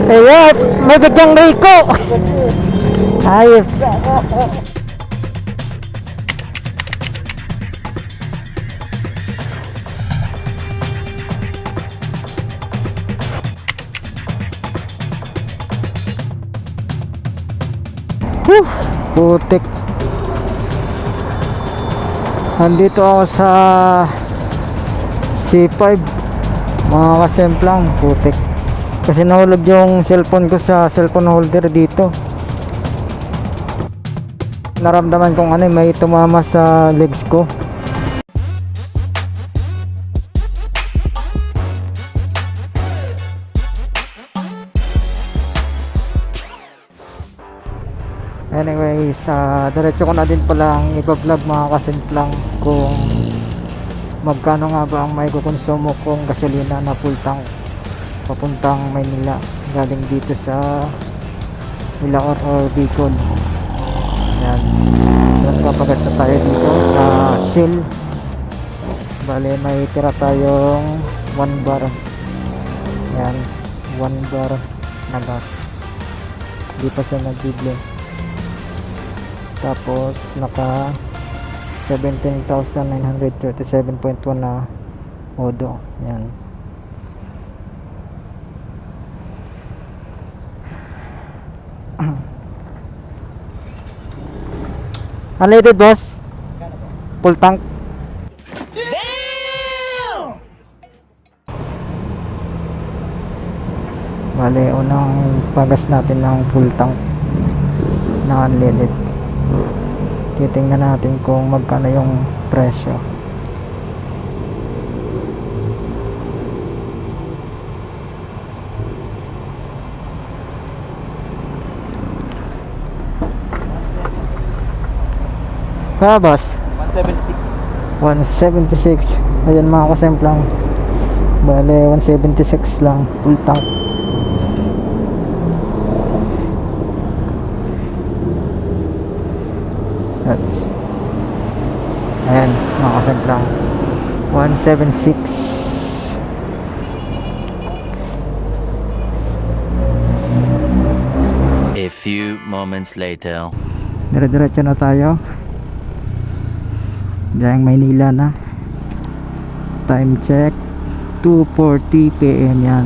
Ayan, may bigyang Rico. Ayos. Putik. Andito ako sa C5, mga kasemplang. Putik kasi nahulog yung cellphone ko sa cellphone holder dito. Naramdaman kong may tumama sa legs ko. Anyways, diretso ko na din palang i-vlog mga kasemplang kung magkano nga ba ang may kukonsumo kong gasolina na full tank papuntang Maynila galing dito sa Ilaor or Bicol. Yan, nagpapagas na tayo dito sa Shell. Bale may tira tayong 1 bar. Yan, 1 bar na gas, hindi pa siya nagbibli. Tapos naka 17,937.1 na odo. Yan. Unleaded boss? Full tank? Damn! Bale, unang pagas natin ng full tank na unleaded. Titingnan natin kung magkano yung presyo. Kaya boss? 176. 176. Ayan mga kasemplang. Bale 176 lang full tank. Ayan mga kasemplang, 176. A few moments later. Dire-diretso na tayo. Diyan Maynila na. Time check 2:40 PM yan.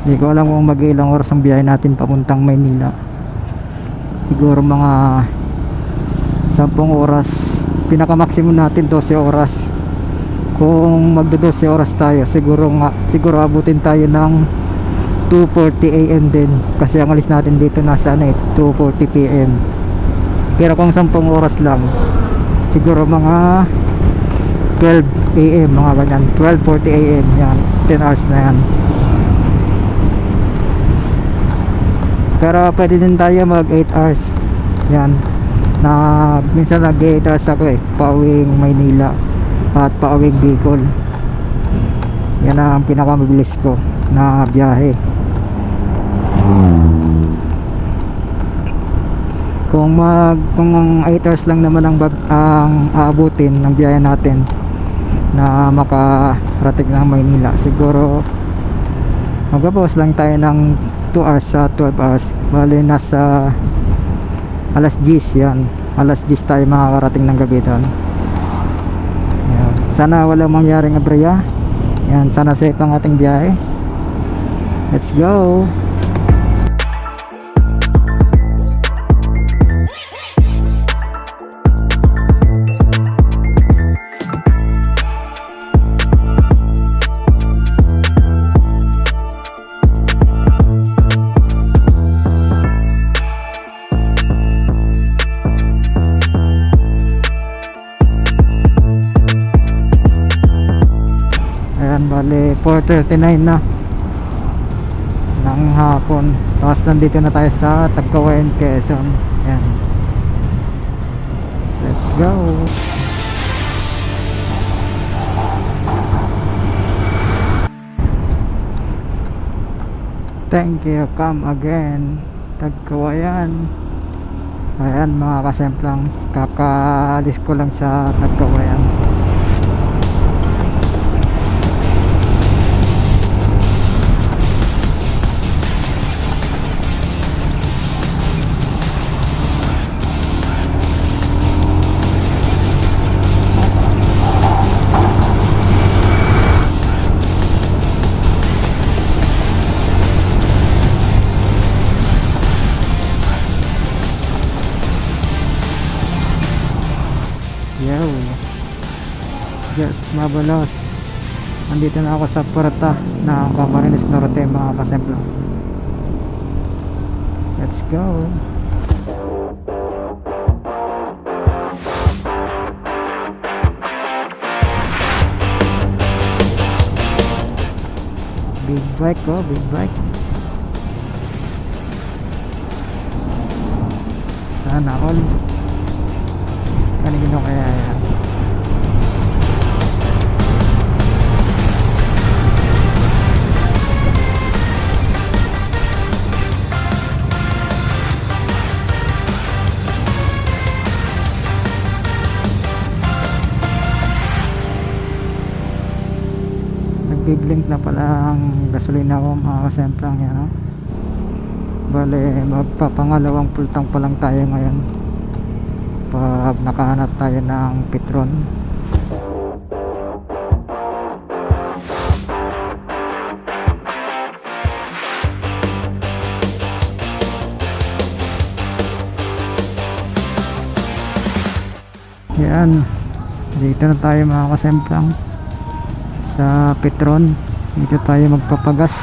Hindi ko alam kung mag-ilang oras ang biyahe natin papuntang Maynila. Siguro mga 10 oras. Pinaka-maximum natin 12 oras. Kung magdo-12 oras tayo, siguro abutin tayo ng 2:40 AM din. Kasi ang alis natin dito nasa 2:40 PM. Pero kung 10 oras lang, siguro mga 12 AM, mga ganyan, 12:40 AM yan, 10 hours na yan. Pero pwede din tayo mag 8 hours yan, na minsan nag 8 hours ako pauwing Maynila at pauwing Bicol. Yan ang pinakamabilis ko na biyahe. Kung ang 8 hours lang naman ang aabutin ng biyahe natin na makarating ng Maynila, siguro magbabawas lang tayo ng 2 hours sa 12 hours. Bali nasa alas 10 yan, alas 10 tayo makakarating ng gabi doon. Yan. Sana walang mangyaring aberya. Yan, sana safe ang ating biyahe. Let's go. Bale 4:39 na ng hapon. Tapos nandito na tayo sa Tagkawayan, Quezon. Yan. Let's go. Thank you, come again. Tagkawayan. Ayan mga kasemplang, kakaalis ko lang sa Tagkawayan. Mabalos. Andito na ako sa puerta ng Camarines Norte mga kasemplang. Let's go. Big bike, oh, big bike. Sana all. Kanino kaya yan? Nagbiblink na pala ang gasolina ko mga kasemplang yan, oh. Bale magpapangalawang pultang pa lang tayo ngayon pag nakahanap tayo ng Petron. Yan, dito na tayo mga kasemplang sa Petron. Dito tayo magpapagas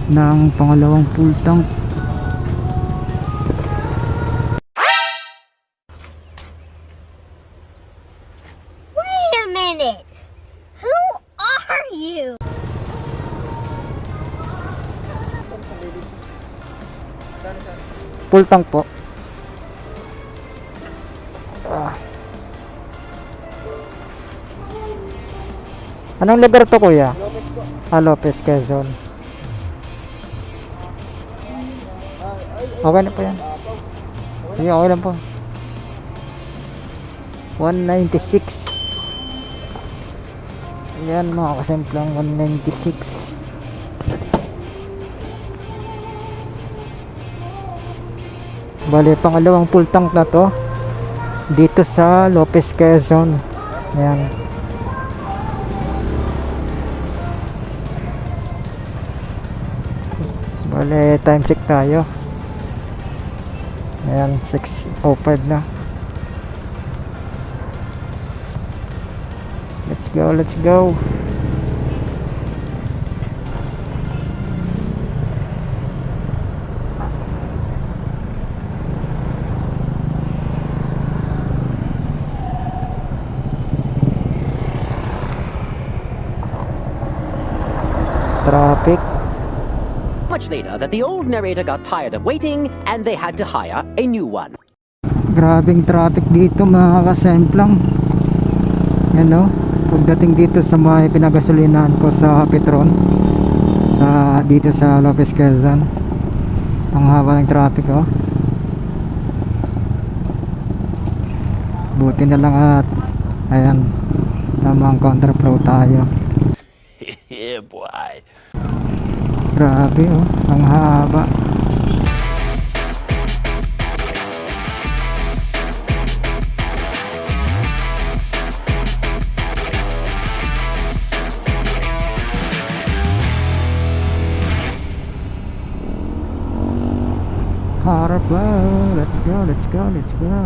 ng pangalawang full tank. Wait a minute! Who are you? Full tank po. Ah. Anong lugar to kuya? Lopez po. Lopez, Quezon. Okay na po yan. Sige, okay lang po. 196. Ayan mga kasemplang, 196. Bale, pangalawang full tank na to dito sa Lopez, Quezon. Ayan. Bale, time check tayo. Ayan, 6:05 na. Let's go, let's go. Traffic. Much later that the old narrator got tired of waiting and they had to hire a new one. Grabing traffic dito mga kasemplang. Yan o, pagdating dito sa may pinagasolinahan ko sa Petron, sa dito sa Lopez, Quezon, ang haba ng traffic, oh. Buti na lang at ayan, tamang counterflow tayo. Yeah, boy. Grabe, oh, ang haba. Horrible. Let's go, let's go, let's go.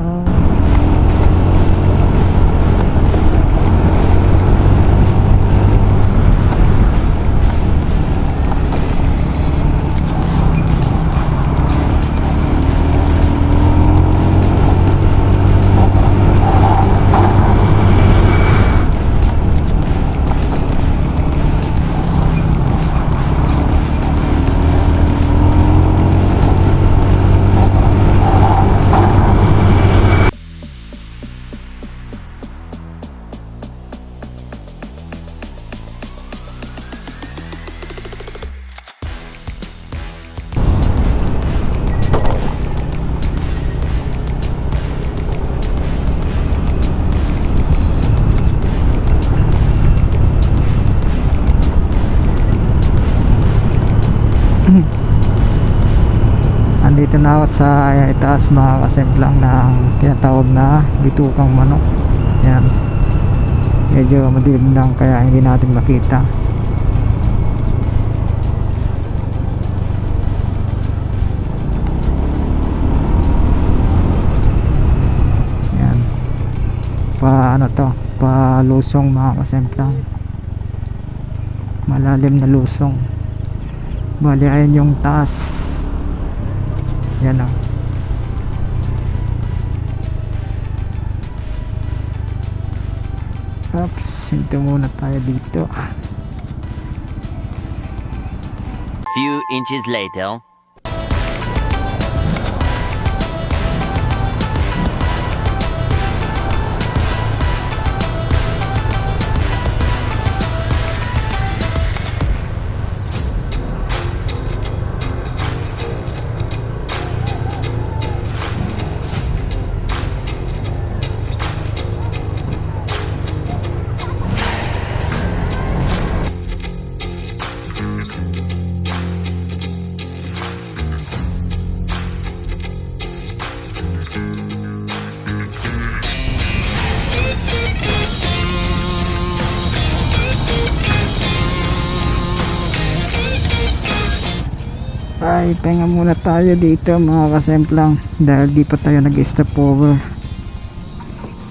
Andito na ako sa itaas mga kasemplang ng tinatawag na bitukang manok. Yan, medyo madilim lang kaya hindi natin makita. Yan, pa ano to, pa sa lusong mga kasemplang, malalim na lusong. Bali ayun yung taas, yan o. Oops, hinto muna tayo dito. Few inches later. Ay, pahinga muna tayo dito mga kasemplang dahil di pa tayo nag-stop over.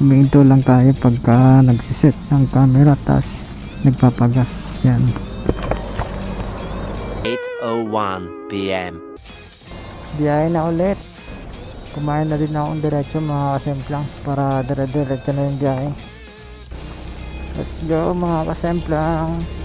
Huminto lang tayo pagka nagsiset ng camera tas nagpapagas. Yan. 8:01 p.m. Biyahe na ulit. Kumain na din akong diretso mga kasemplang para dire-diretso na yung biyahe. Let's go mga kasemplang.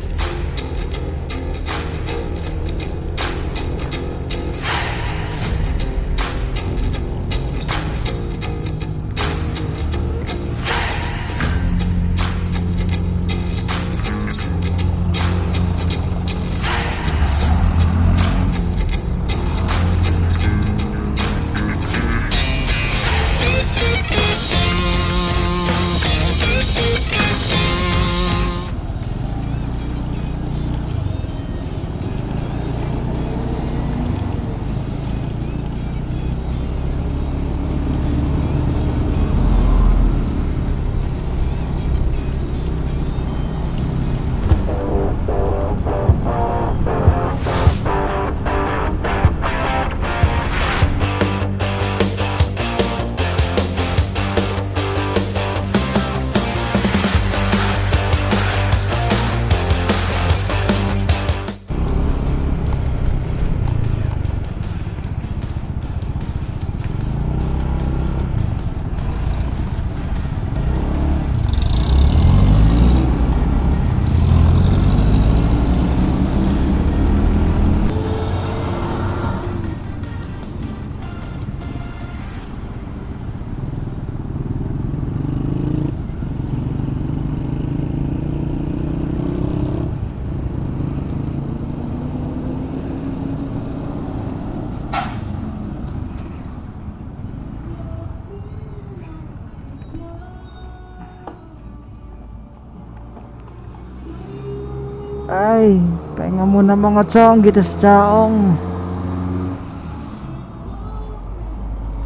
Ay, pahinga muna mga chong, gitas chaong.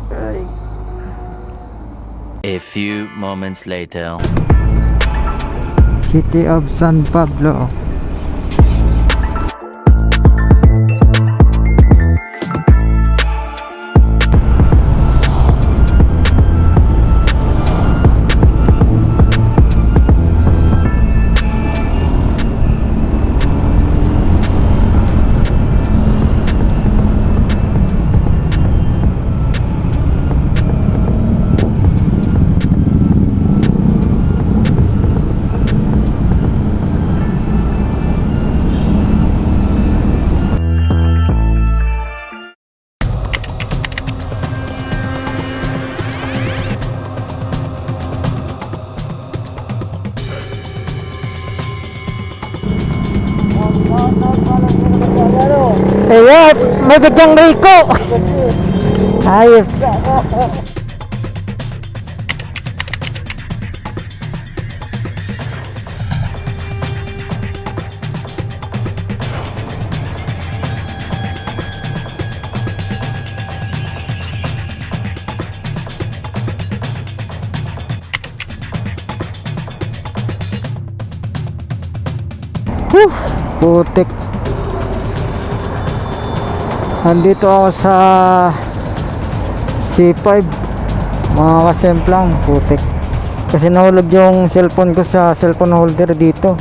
Ay, A few moments later. City of San Pablo. Ayun, may bigyang Rico. Ayun. Putik. Andito ako sa C5 mga kasemplang. Putik. Kasi nahulog yung cellphone ko sa cellphone holder dito.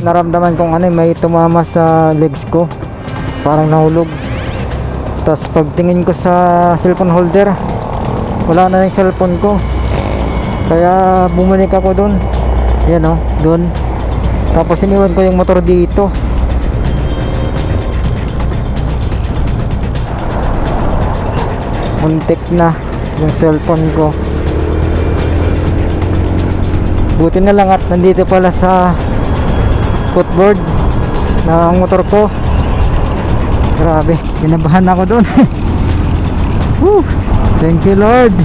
Naramdaman kong may tumama sa legs ko. Parang nahulog. Tapos pagtingin ko sa cellphone holder, wala na yung cellphone ko. Kaya bumalik ako dun. Yan dun. Tapos iniwan ko yung motor dito. Muntik na yung cellphone ko. Buti na lang at nandito pala sa footboard na ang motor ko. Grabe, kinabahan ako doon. Woo! Thank you Lord.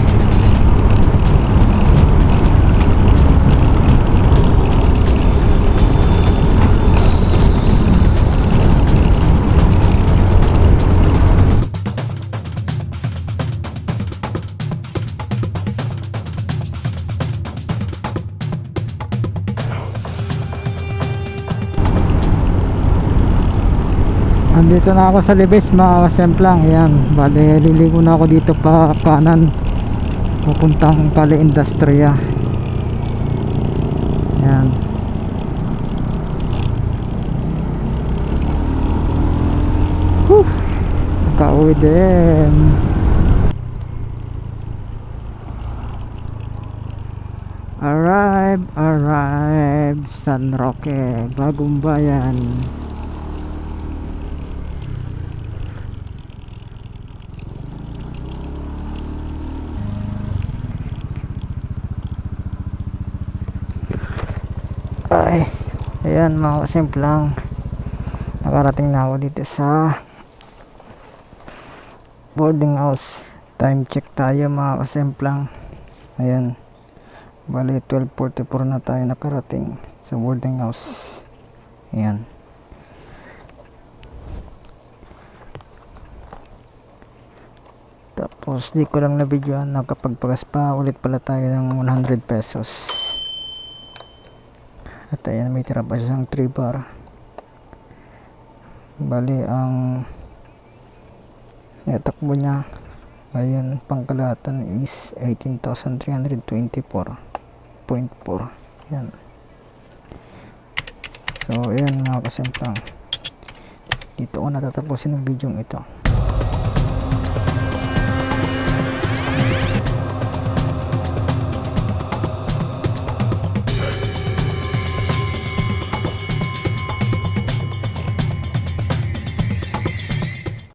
Andito na ako sa Libes mga kasemplang. Ayan, bale liligo na ako dito pa kanan papuntang Pali Industria. Ayan. Nakauwi din. Arrive San Roque, Bagong Bayan. Ay, ayan mga kasimplang, nakarating na ako dito sa boarding house. Time check tayo mga kasimplang. Ayan, bali 12:44 na tayo nakarating sa boarding house. Ayan. Tapos di ko lang na videoan, nakapagpagas pa ulit pala tayo ng 100 pesos. At ayan, may tira pa siyang 3 bar. Bali ang takbo niya ngayon pangkalahatan is 18,324.4. Yan. So ayan mga kasimplang, dito ko natatapusin ang video ito.